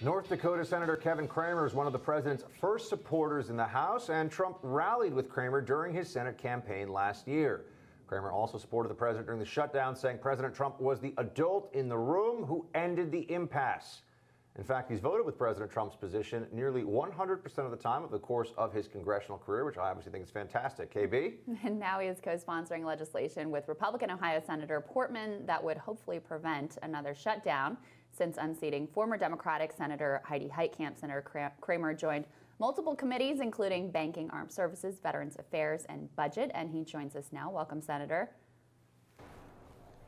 North Dakota Senator Kevin Cramer is one of the president's first supporters in the House, and Trump rallied with Cramer during his Senate campaign last year. Cramer also supported the president during the shutdown, saying President Trump was the adult in the room who ended the impasse. In fact, he's voted with President Trump's position nearly 100% of the time over the course of his congressional career, which I obviously think is fantastic. KB? And now he is co-sponsoring legislation with Republican Ohio Senator Portman that would hopefully prevent another shutdown. Since unseating former Democratic Senator Heidi Heitkamp, Senator Cramer joined multiple committees, including Banking, Armed Services, Veterans Affairs, and Budget. And he joins us now. Welcome, Senator.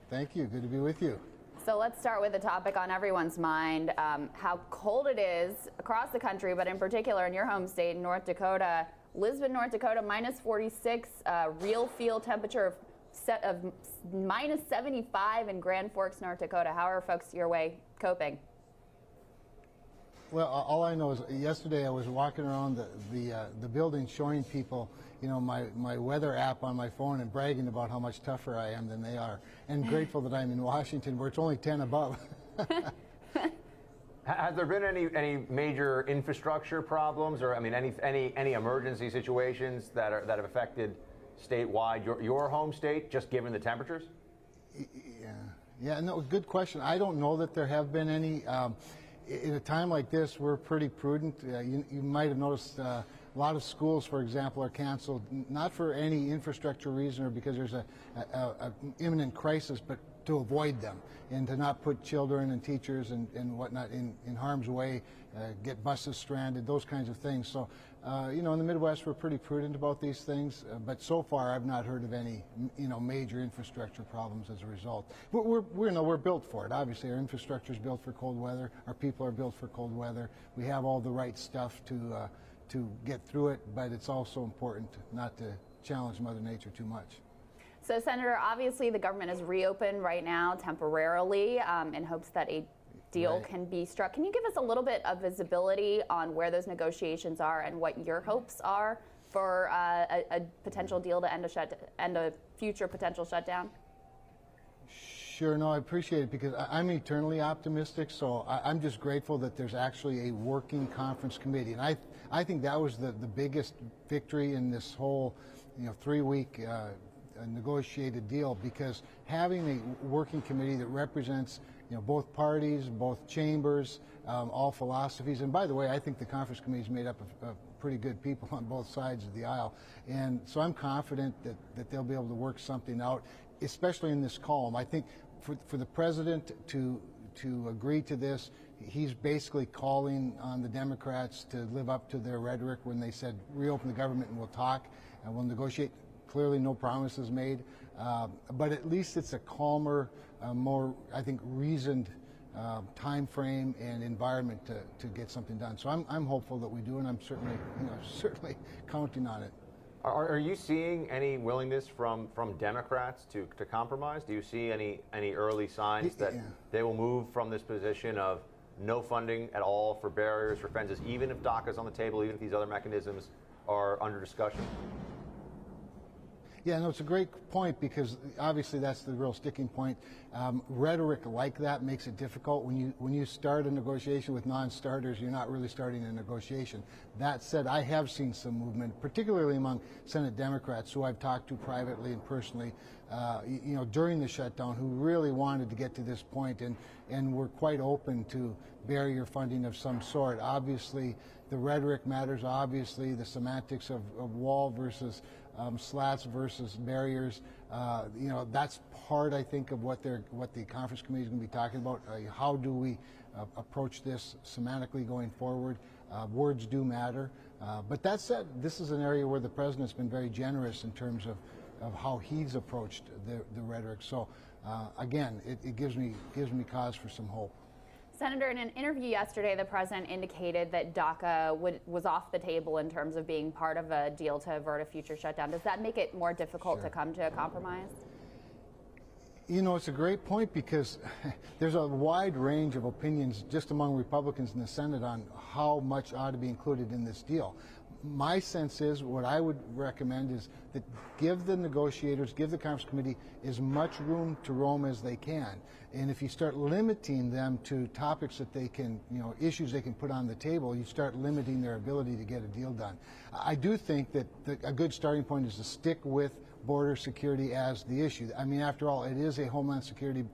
Thank you. Good to be with you. So let's start with the topic on everyone's mind, how cold it is across the country, but in particular in your home state, North Dakota. Lisbon, North Dakota, minus 46, real feel temperature of minus 75 in Grand Forks, North Dakota. How are folks your way coping? Well, all I know is yesterday I was walking around the building showing people, you know, my weather app on my phone and bragging about how much tougher I am than they are, and grateful that I'm in Washington where it's only 10 above. Has there been any major infrastructure problems, or I mean any emergency situations that have affected statewide, your home state, just given the temperatures? Yeah, no, good question. I don't know that there have been any. In a time like this, we're pretty prudent. You might have noticed a lot of schools, for example, are canceled, not for any infrastructure reason or because there's a imminent crisis, but to avoid them and to not put children and teachers and whatnot in harm's way, get buses stranded, those kinds of things. So, you know, in the Midwest, we're pretty prudent about these things, but so far I've not heard of any, you know, major infrastructure problems as a result. We're built for it. Obviously, our infrastructure is built for cold weather. Our people are built for cold weather. We have all the right stuff to get through it, but it's also important not to challenge Mother Nature too much. So, Senator, obviously the government is reopened right now temporarily in hopes that a deal can be struck. Can you give us a little bit of visibility on where those negotiations are and what your hopes are for a potential deal to end a future potential shutdown? Sure, no, I appreciate it because I'm eternally optimistic, so I'm just grateful that there's actually a working conference committee. And I think that was the biggest victory in this whole, you know, 3-week negotiated deal, because having a working committee that represents, you know, both parties, both chambers, all philosophies. And by the way, I think the conference committee is made up of pretty good people on both sides of the aisle. And so I'm confident that they'll be able to work something out, especially in this calm. I think for the president to agree to this, he's basically calling on the Democrats to live up to their rhetoric when they said reopen the government and we'll talk and we'll negotiate. Clearly no promises made, but at least it's a calmer, more, I think, reasoned time frame and environment to get something done. So I'm hopeful that we do, and I'm certainly counting on it. Are you seeing any willingness from Democrats to compromise? Do you see any early signs that they will move from this position of no funding at all for barriers, for fences, even if DACA's on the table, even if these other mechanisms are under discussion? Yeah, no, it's a great point because obviously that's the real sticking point. Rhetoric like that makes it difficult. When you start a negotiation with non-starters, you're not really starting a negotiation. That said, I have seen some movement, particularly among Senate Democrats who I've talked to privately and personally, you know, during the shutdown, who really wanted to get to this point and were quite open to barrier funding of some sort. Obviously, the rhetoric matters. Obviously, the semantics of wall versus slats versus barriers. You know, that's part, I think, of what the conference committee is going to be talking about. How do we approach this semantically going forward? Words do matter. But that said, this is an area where the president's been very generous in terms of how he's approached the rhetoric. So again, it gives me cause for some hope. Senator, in an interview yesterday, the president indicated that DACA was off the table in terms of being part of a deal to avert a future shutdown. Does that make it more difficult to come to a compromise? You know, it's a great point because there's a wide range of opinions just among Republicans in the Senate on how much ought to be included in this deal. My sense is, what I would recommend is that give the negotiators, give the conference committee as much room to roam as they can. And if you start limiting them to topics that they can, issues they can put on the table, you start limiting their ability to get a deal done. I do think that a good starting point is to stick with border security as the issue. I mean, after all, it is a Homeland Security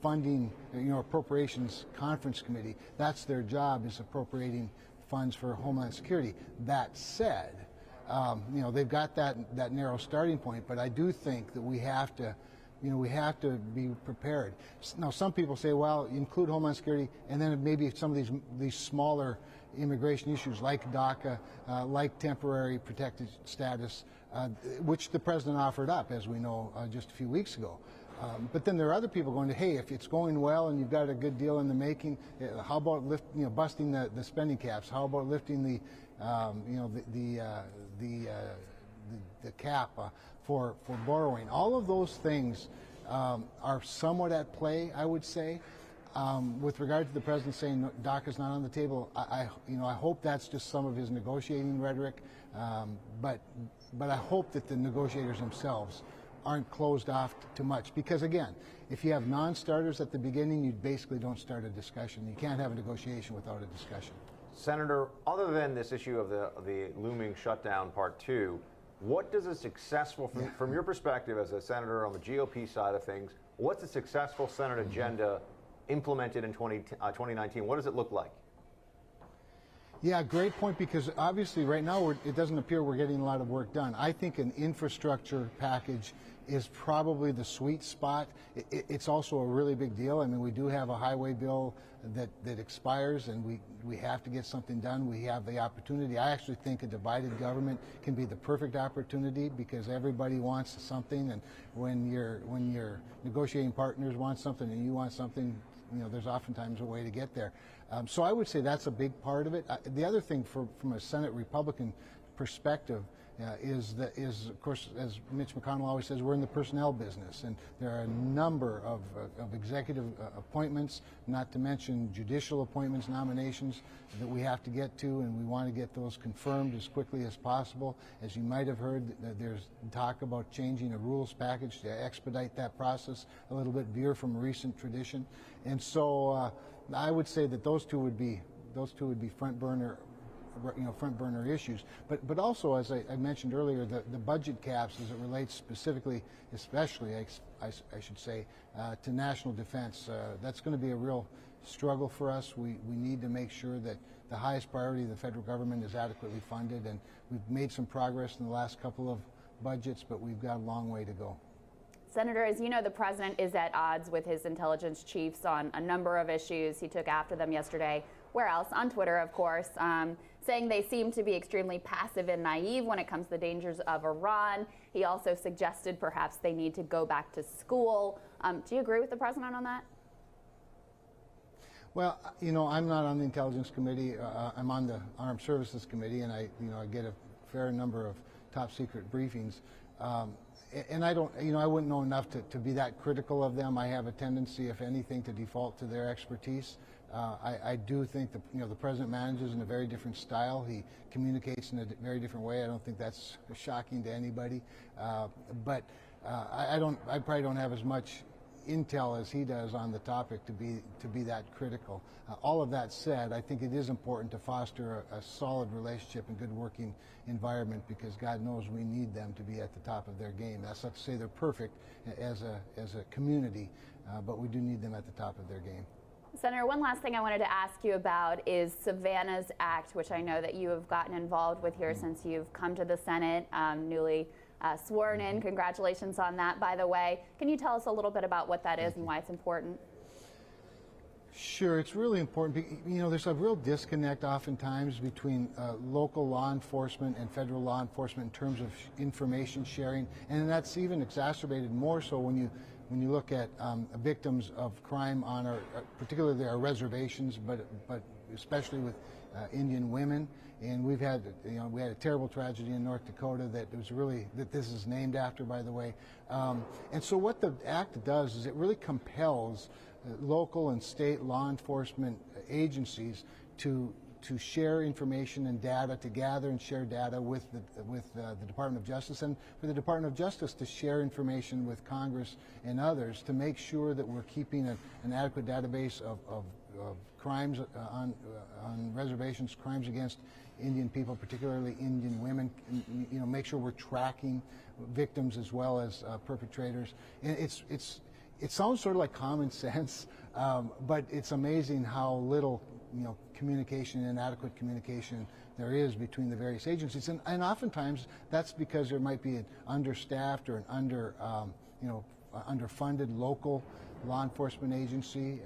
funding, appropriations conference committee. That's their job, is appropriating funds for Homeland Security. That said, they've got that narrow starting point, but I do think that we have to be prepared. Now, some people say, well, include Homeland Security, and then maybe some of these smaller immigration issues like DACA, like temporary protected status, which the president offered up, as we know, just a few weeks ago. But then there are other people going to, hey, if it's going well and you've got a good deal in the making, how about busting the spending caps? How about lifting the cap for borrowing? All of those things are somewhat at play, I would say. With regard to the president saying DACA's not on the table, I hope that's just some of his negotiating rhetoric. But I hope that the negotiators themselves aren't closed off too much, because again, if you have non-starters at the beginning, you basically don't start a discussion. You can't have a negotiation without a discussion. Senator, other than this issue of the looming shutdown part 2, what does a successful, from your perspective as a senator on the GOP side of things, what's a successful Senate agenda implemented in 2019? What does it look like? Yeah, great point, because obviously right now it doesn't appear we're getting a lot of work done. I think an infrastructure package is probably the sweet spot. It's also a really big deal. I mean, we do have a highway bill that expires, and we have to get something done. We have the opportunity. I actually think a divided government can be the perfect opportunity, because everybody wants something, and when your negotiating partners want something and you want something, there's oftentimes a way to get there. So I would say that's a big part of it. The other thing from a Senate Republican perspective is of course, as Mitch McConnell always says, we're in the personnel business, and there are a number of executive appointments, not to mention judicial appointments, nominations that we have to get to, and we want to get those confirmed as quickly as possible. As you might have heard, there's talk about changing a rules package to expedite that process a little bit, veer from recent tradition, and so I would say that those two would be front burner issues, but also, as I mentioned earlier, the budget caps as it relates specifically, especially I should say, to national defense. That's going to be a real struggle for us. We need to make sure that the highest priority of the federal government is adequately funded, and we've made some progress in the last couple of budgets, but we've got a long way to go. Senator, as you know, the president is at odds with his intelligence chiefs on a number of issues. He took after them yesterday. Where else? On Twitter, of course, saying they seem to be extremely passive and naive when it comes to the dangers of Iran. He also suggested perhaps they need to go back to school. Do you agree with the president on that? Well, I'm not on the Intelligence Committee. I'm on the Armed Services Committee, and I get a fair number of top secret briefings. And I don't, I wouldn't know enough to be that critical of them. I have a tendency, if anything, to default to their expertise. I do think the president manages in a very different style. He communicates in a very different way. I don't think that's shocking to anybody. But I probably don't have as much intel as he does on the topic to be that critical. All of that said, I think it is important to foster a solid relationship and good working environment, because God knows we need them to be at the top of their game. That's not to say they're perfect as a community, but we do need them at the top of their game. Senator, one last thing I wanted to ask you about is Savanna's Act, which I know that you have gotten involved with here since you've come to the Senate, newly sworn in. Congratulations on that, by the way. Can you tell us a little bit about what that is and why it's important? Sure, it's really important. There's a real disconnect oftentimes between local law enforcement and federal law enforcement in terms of information sharing, and that's even exacerbated more so when you look at victims of crime on particularly our reservations, but especially with Indian women. And we had a terrible tragedy in North Dakota that this is named after, by the way. And so what the act does is it really compels local and state law enforcement agencies to to share information and data, to gather and share data with the Department of Justice, and for the Department of Justice to share information with Congress and others to make sure that we're keeping an adequate database of crimes on reservations, crimes against Indian people, particularly Indian women. You know, make sure we're tracking victims as well as perpetrators. And it sounds sort of like common sense, but it's amazing how little, you know, communication, inadequate communication there is between the various agencies, and oftentimes that's because there might be an understaffed or an underfunded local law enforcement agency.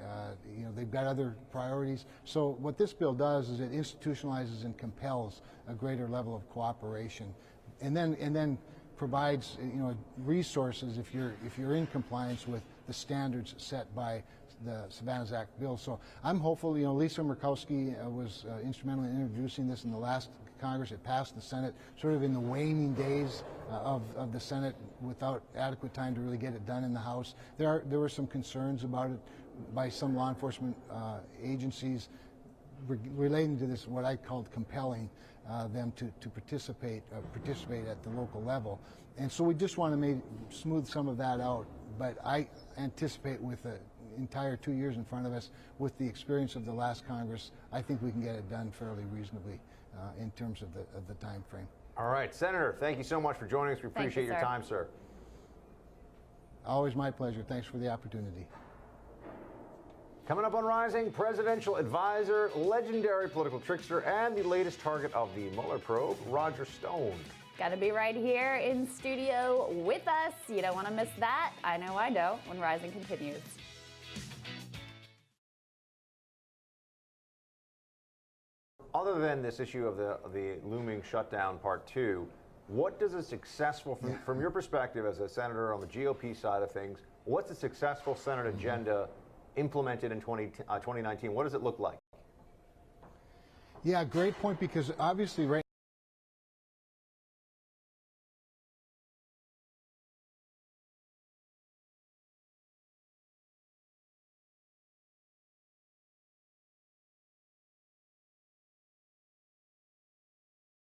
You know, they've got other priorities. So what this bill does is it institutionalizes and compels a greater level of cooperation, and then provides, you know, resources if you're in compliance with the standards set by the Savanna's Act bill. So I'm hopeful. You know, Lisa Murkowski was instrumental in introducing this in the last Congress. It passed the Senate sort of in the waning days of the Senate without adequate time to really get it done in the House. There were some concerns about it by some law enforcement agencies relating to this, what I called compelling them to participate at the local level. And so we just want to smooth some of that out. But I anticipate with the entire 2 years in front of us, with the experience of the last Congress, I think we can get it done fairly reasonably in terms of the time frame. All right, Senator, thank you so much for joining us. We appreciate your time, sir. Always my pleasure. Thanks for the opportunity. Coming up on Rising, presidential advisor, legendary political trickster, and the latest target of the Mueller probe, Roger Stone. Gotta be right here in studio with us. You don't want to miss that. I know I don't when Rising continues. Other than this issue of the looming shutdown part 2, what does a successful, from your perspective as a senator on the GOP side of things, what's a successful Senate agenda implemented in 2019? What does it look like? Yeah, great point, because obviously right